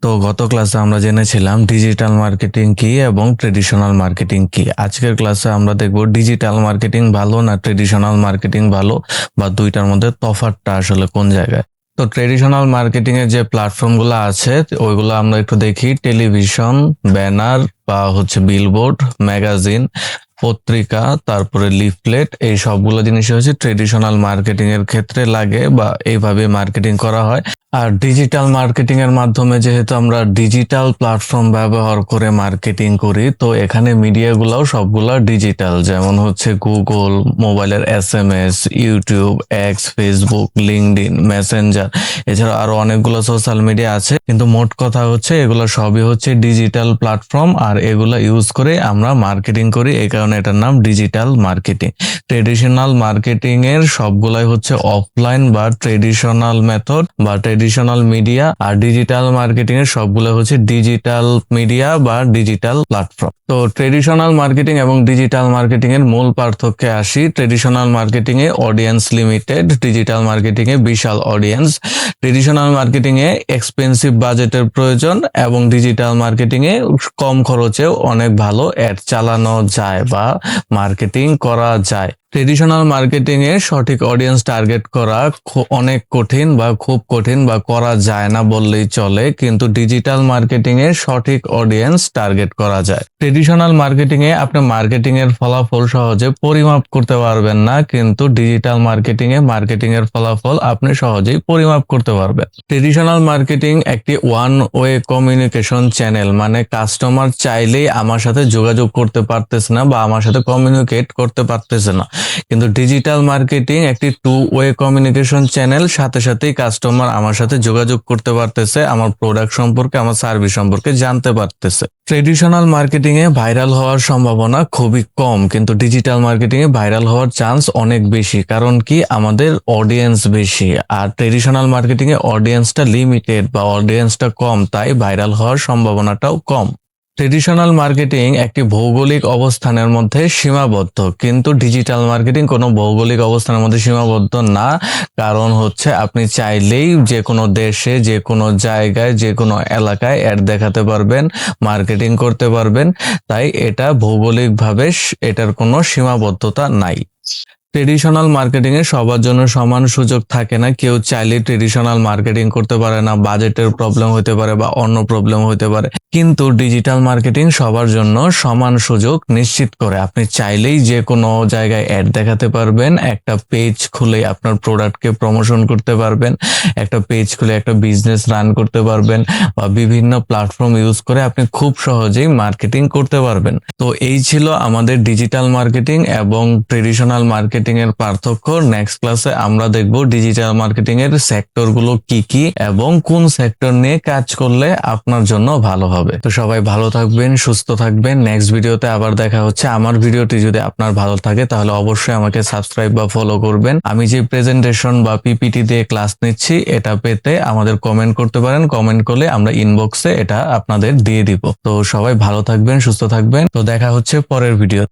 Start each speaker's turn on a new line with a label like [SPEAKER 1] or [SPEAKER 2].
[SPEAKER 1] তো গত ক্লাসে আমরা জেনেছিলাম ডিজিটাল মার্কেটিং কি এবং ট্রেডিশনাল মার্কেটিং কি। আজকের ক্লাসে আমরা দেখব ডিজিটাল মার্কেটিং ভালো না ট্রেডিশনাল মার্কেটিং ভালো, বা দুইটার মধ্যে তফাৎটা আসলে কোন জায়গায়। তো ট্রেডিশনাল মার্কেটিং এর যে প্ল্যাটফর্মগুলো আছে ওইগুলো আমরা একটু দেখি। টেলিভিশন, ব্যানার বা বিলবোর্ড, ম্যাগাজিন, পত্রিকা, তারপরে লিফলেট, এই সবগুলো জিনিস ট্রেডিশনাল মার্কেটিং এর ক্ষেত্রে লাগে বা এইভাবে মার্কেটিং করা হয়। আর ডিজিটাল মার্কেটিং এর মাধ্যমে যেহেতু আমরা ডিজিটাল প্ল্যাটফর্ম ব্যবহার করে মার্কেটিং করি, তো এখানে মিডিয়াগুলোও সবগুলা ডিজিটাল, যেমন গুগল, মোবাইলের SMS, YouTube, x, Facebook, LinkedIn, Messenger, এছাড়া আরো অনেকগুলো সোশ্যাল মিডিয়া আছে। কিন্তু মোট কথা এগুলো সবই ডিজিটাল প্ল্যাটফর্ম, আর এগুলো ইউজ করে আমরা মার্কেটিং করি, এই কারণে এটার নাম ডিজিটাল মার্কেটিং। ট্রেডিশনাল মার্কেটিং এর সবগুলাই অফলাইন বা ট্রেডিশনাল মেথড বা ট্রেডিশনাল মিডিয়া, আর ডিজিটাল মার্কেটিং এর সবগুলো ডিজিটাল মিডিয়া বা ডিজিটাল প্ল্যাটফর্ম। তো ট্রেডিশনাল মার্কেটিং এবং ডিজিটাল মার্কেটিং এর মূল পার্থক্যে আসি। ট্রেডিশনাল মার্কেটিং এ অডিয়েন্স লিমিটেড, ডিজিটাল মার্কেটিং এ বিশাল অডিয়েন্স। ট্রেডিশনাল মার্কেটিং এ এক্সপেন্সিভ বাজেটের প্রয়োজন এবং ডিজিটাল মার্কেটিং এ কম খরচেও অনেক ভালো অ্যাড চালানো যায় বা মার্কেটিং করা যায়। ট্রেডিশনাল মার্কেটিং এ সঠিক অডিয়েন্স টার্গেট করা অনেক কঠিন বা খুব কঠিন বা করা যায় না বললেই চলে, কিন্তু ডিজিটাল মার্কেটিং এ সঠিক অডিয়েন্স টার্গেট করা যায়। ট্রেডিশনাল মার্কেটিং এ আপনি মার্কেটিং এর ফলাফল সহজে পরিমাপ করতে পারবেন না, কিন্তু ডিজিটাল মার্কেটিং এর ফলাফল আপনি সহজেই পরিমাপ করতে পারবেন। ট্রেডিশনাল মার্কেটিং একটি ওয়ান ওয়ে কমিউনিকেশন চ্যানেল, মানে কাস্টমার চাইলেই আমার সাথে যোগাযোগ করতে পারতেছে না বা আমার সাথে কমিউনিকেট করতে পারতেছে না। কিন্তু ডিজিটাল মার্কেটিং একটি টু ওয়ে কমিউনিকেশন চ্যানেল, সাথে সাথেই কাস্টমার আমার সাথে যোগাযোগ করতে পারতেছে, আমার প্রোডাক্ট সম্পর্কে, আমার সার্ভিস সম্পর্কে জানতে পারতেছে। ট্রেডিশনাল মার্কেটিং এ ভাইরাল হওয়ার সম্ভাবনা খুবই কম, কিন্তু ডিজিটাল মার্কেটিং এ ভাইরাল হওয়ার চান্স অনেক বেশি। কারণ কি, আমাদের অডিয়েন্স বেশি, আর ট্রেডিশনাল মার্কেটিং এ অডিয়েন্সটা লিমিটেড বা অডিয়েন্সটা কম, তাই ভাইরাল হওয়ার সম্ভাবনাটাও কম। ট্রেডিশনাল মার্কেটিং একটি ভৌগোলিক অবস্থানের মধ্যে সীমাবদ্ধ, কিন্তু ডিজিটাল মার্কেটিং কোনো ভৌগোলিক অবস্থানের মধ্যে সীমাবদ্ধ না। কারণ আপনি চাইলেই যে কোনো দেশে, যে কোনো জায়গায়, যে কোনো এলাকায় অ্যাড দেখাতে পারবেন, মার্কেটিং করতে পারবেন। তাই এটা ভৌগোলিকভাবে এটার কোনো সীমাবদ্ধতা নাই। ট্রেডিশনাল মার্কেটিং এ সবার জন্য সমান সুযোগ থাকে না। কেউ চাইলে ট্রেডিশনাল মার্কেটিং করতে পারে না, বাজেটের প্রবলেম হতে পারে বা অন্য প্রবলেম হতে পারে। কিন্তু ডিজিটাল মার্কেটিং সবার জন্য সমান সুযোগ নিশ্চিত করে। আপনি চাইলেই যে কোনো জায়গায় অ্যাড দেখাতে পারবেন, একটা পেজ খুলে আপনার প্রোডাক্টকে প্রমোশন করতে পারবেন, একটা পেজ খুলে একটা বিজনেস রান করতে পারবেন, বা বিভিন্ন প্ল্যাটফর্ম ইউজ করে আপনি খুব সহজেই মার্কেটিং করতে পারবেন। তো এই ছিল আমাদের ডিজিটাল মার্কেটিং এবং ট্রেডিশনাল মার্কেটিং এর পার্থক্য। নেক্সট ক্লাসে আমরা দেখব ডিজিটাল মার্কেটিং এর সেক্টর গুলো কি কি এবং কোন সেক্টর নিয়ে কাজ করলে আপনার জন্য ভালো হবে। তো সবাই ভালো থাকবেন, সুস্থ থাকবেন। নেক্সট ভিডিওতে আবার দেখা হচ্ছে। আমার ভিডিওটি যদি আপনার ভালো থাকে তাহলে অবশ্যই আমাকে সাবস্ক্রাইব বা ফলো করবেন। আমি যে প্রেজেন্টেশন বা পিপিটি দিয়ে ক্লাস নিচ্ছি, এটা পেতে আমাদের কমেন্ট করতে পারেন। কমেন্ট করলে আমরা ইনবক্সে এটা আপনাদের দিয়ে দিব। তো সবাই ভালো থাকবেন, সুস্থ থাকবেন। তো দেখা হচ্ছে পরের ভিডিও।